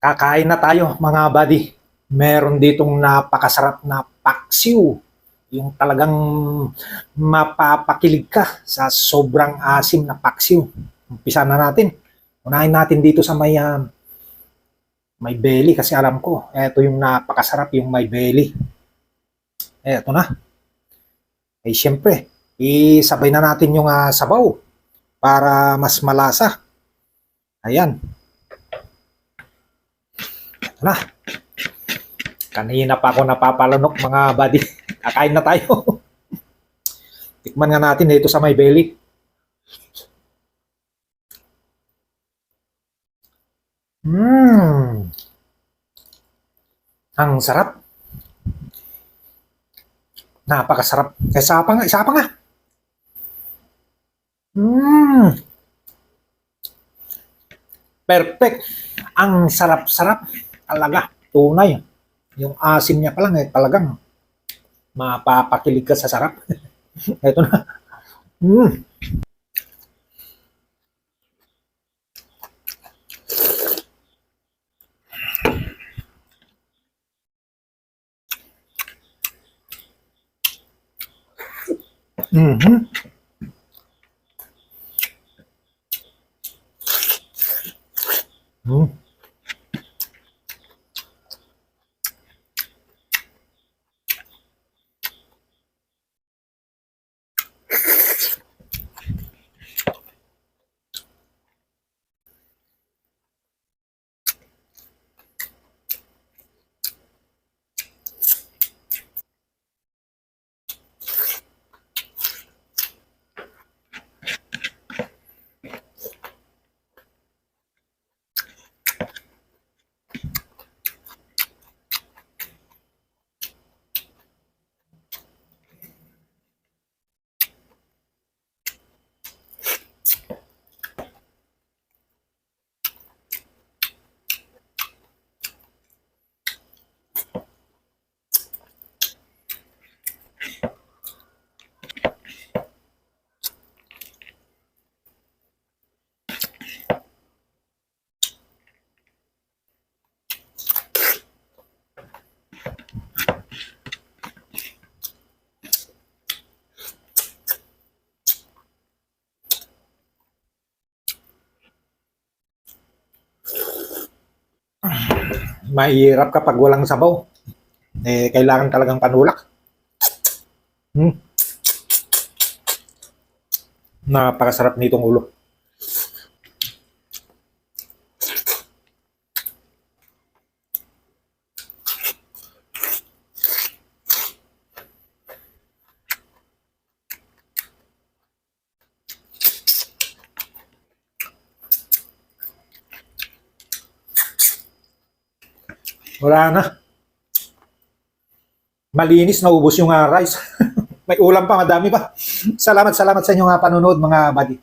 Kakain na tayo mga buddy. Meron ditong napakasarap na paksiw. Yung talagang mapapakilig ka sa sobrang asim na paksiw. Umpisa na natin. Unahin natin dito sa may belly kasi alam ko, eto yung napakasarap yung may belly. Eto na. Eh syempre, isabay na natin yung sabaw para mas malasa. Ayan. Eto na. Kanina pa ako napapalunok mga buddy. Kakain na tayo. Tikman nga natin dito sa may belly. Ang sarap. Napakasarap. Isa pa nga. Perfect. Ang sarap-sarap. Talaga. Tunay. Yung asim niya pa lang talagang mapapakilig ka sa sarap. Ito na. Mm. Mm-hmm. Mm. Mahirap kapag walang sabaw. Kailangan talagang panulak. Napakasarap nitong ulo. Wala na. Malinis, naubos yung rice. May ulam pa, madami pa. Salamat sa inyong panonood mga buddy.